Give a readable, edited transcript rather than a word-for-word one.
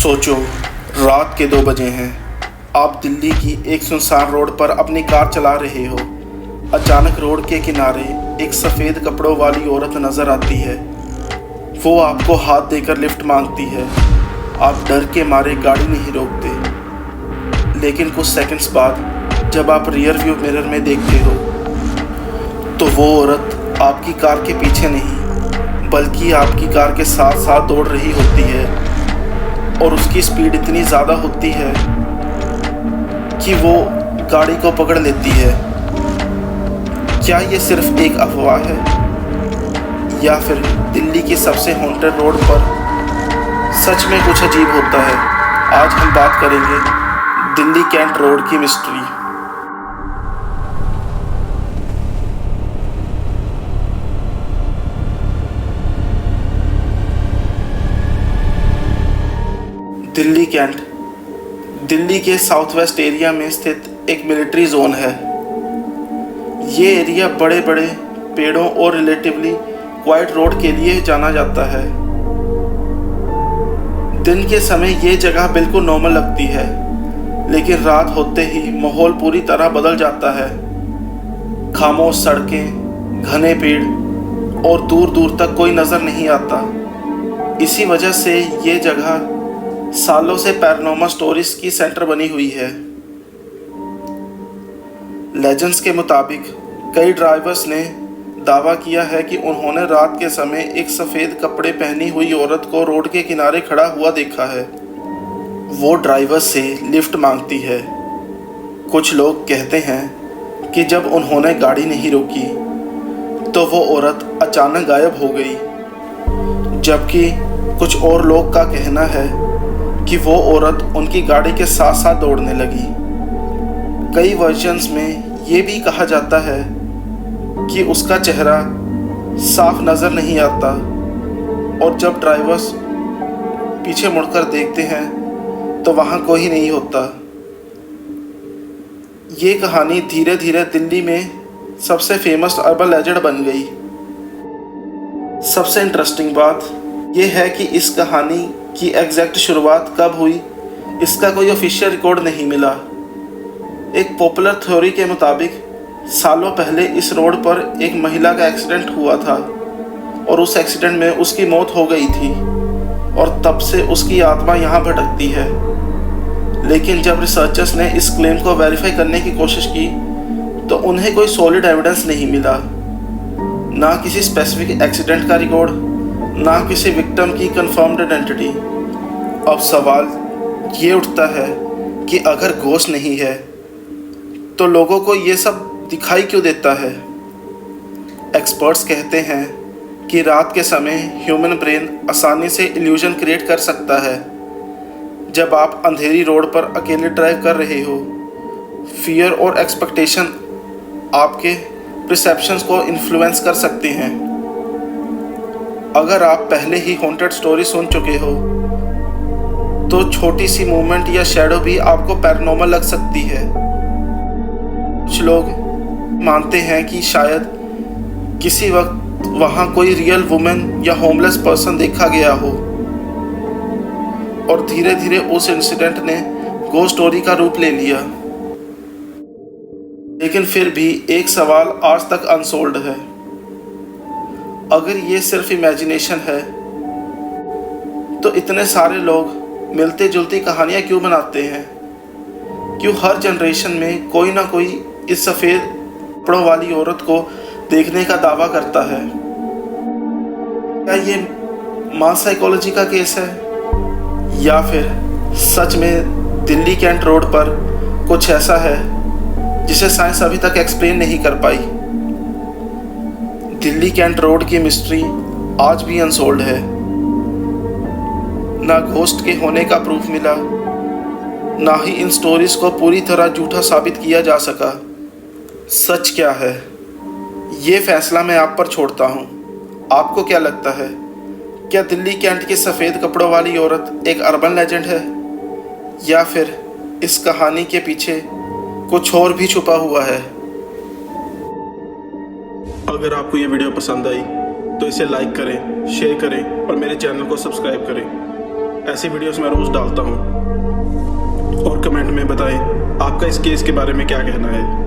सोचो, रात के 2 बजे हैं। आप दिल्ली की एक सुनसान रोड पर अपनी कार चला रहे हो। अचानक रोड के किनारे एक सफ़ेद कपड़ों वाली औरत नज़र आती है। वो आपको हाथ देकर लिफ्ट मांगती है। आप डर के मारे गाड़ी नहीं रोकते, लेकिन कुछ सेकंड्स बाद जब आप रियर व्यू मिरर में देखते हो तो वो औरत आपकी कार के पीछे नहीं बल्कि आपकी कार के साथ साथ दौड़ रही होती है, और उसकी स्पीड इतनी ज़्यादा होती है कि वो गाड़ी को पकड़ लेती है। क्या ये सिर्फ एक अफवाह है, या फिर दिल्ली की सबसे हॉन्टेड रोड पर सच में कुछ अजीब होता है? आज हम बात करेंगे दिल्ली कैंट रोड की मिस्ट्री। दिल्ली कैंट दिल्ली के साउथ वेस्ट एरिया में स्थित एक मिलिट्री जोन है। ये एरिया बड़े बड़े पेड़ों और रिलेटिवली क्वाइट रोड के लिए जाना जाता है। दिन के समय ये जगह बिल्कुल नॉर्मल लगती है, लेकिन रात होते ही माहौल पूरी तरह बदल जाता है। खामोश सड़कें, घने पेड़ और दूर दूर तक कोई नज़र नहीं आता। इसी वजह से ये जगह सालों से पैरानॉर्मल स्टोरीज की सेंटर बनी हुई है। लेजेंड्स के मुताबिक कई ड्राइवर्स ने दावा किया है कि उन्होंने रात के समय एक सफ़ेद कपड़े पहनी हुई औरत को रोड के किनारे खड़ा हुआ देखा है। वो ड्राइवर से लिफ्ट मांगती है। कुछ लोग कहते हैं कि जब उन्होंने गाड़ी नहीं रोकी तो वो औरत अचानक गायब हो गई, जबकि कुछ और लोग का कहना है कि वो औरत उनकी गाड़ी के साथ साथ दौड़ने लगी। कई वर्जन्स में ये भी कहा जाता है कि उसका चेहरा साफ नज़र नहीं आता, और जब ड्राइवर्स पीछे मुड़कर देखते हैं तो वहाँ कोई नहीं होता। ये कहानी धीरे धीरे दिल्ली में सबसे फेमस अर्बन लेजेंड बन गई। सबसे इंटरेस्टिंग बात यह है कि इस कहानी की एग्जैक्ट शुरुआत कब हुई, इसका कोई ऑफिशियल रिकॉर्ड नहीं मिला। एक पॉपुलर थ्योरी के मुताबिक सालों पहले इस रोड पर एक महिला का एक्सीडेंट हुआ था, और उस एक्सीडेंट में उसकी मौत हो गई थी, और तब से उसकी आत्मा यहाँ भटकती है। लेकिन जब रिसर्चर्स ने इस क्लेम को वेरीफाई करने की कोशिश की तो उन्हें कोई सॉलिड एविडेंस नहीं मिला, ना किसी स्पेसिफिक एक्सीडेंट का रिकॉर्ड, ना किसी विक्टिम की कंफर्म्ड आइडेंटिटी। अब सवाल ये उठता है कि अगर घोस्ट नहीं है तो लोगों को ये सब दिखाई क्यों देता है? एक्सपर्ट्स कहते हैं कि रात के समय ह्यूमन ब्रेन आसानी से इल्यूजन क्रिएट कर सकता है। जब आप अंधेरी रोड पर अकेले ड्राइव कर रहे हो, फियर और एक्सपेक्टेशन आपके परसेप्शंस को इन्फ्लुएंस कर सकते हैं। अगर आप पहले ही हॉन्टेड स्टोरी सुन चुके हो तो छोटी सी मूवमेंट या शैडो भी आपको पैरानॉर्मल लग सकती है। कुछ लोग मानते हैं कि शायद किसी वक्त वहाँ कोई रियल वुमेन या होमलेस पर्सन देखा गया हो, और धीरे धीरे उस इंसिडेंट ने घोस्ट स्टोरी का रूप ले लिया। लेकिन फिर भी एक सवाल आज तक अनसोल्ड है। अगर ये सिर्फ इमेजिनेशन है तो इतने सारे लोग मिलती जुलती कहानियाँ क्यों बनाते हैं? क्यों हर जनरेशन में कोई ना कोई इस सफ़ेद कपड़ों वाली औरत को देखने का दावा करता है? क्या ये मास साइकोलॉजी का केस है, या फिर सच में दिल्ली कैंट रोड पर कुछ ऐसा है जिसे साइंस अभी तक एक्सप्लेन नहीं कर पाई? दिल्ली कैंट रोड की मिस्ट्री आज भी अनसोल्ड है। ना घोस्ट के होने का प्रूफ मिला, ना ही इन स्टोरीज को पूरी तरह झूठा साबित किया जा सका। सच क्या है, ये फैसला मैं आप पर छोड़ता हूँ। आपको क्या लगता है? क्या दिल्ली कैंट की सफ़ेद कपड़ों वाली औरत एक अर्बन लेजेंड है, या फिर इस कहानी के पीछे कुछ और भी छुपा हुआ है? अगर आपको ये वीडियो पसंद आई तो इसे लाइक करें, शेयर करें और मेरे चैनल को सब्सक्राइब करें। ऐसी वीडियोस मैं रोज़ डालता हूँ। और कमेंट में बताएं आपका इस केस के बारे में क्या कहना है।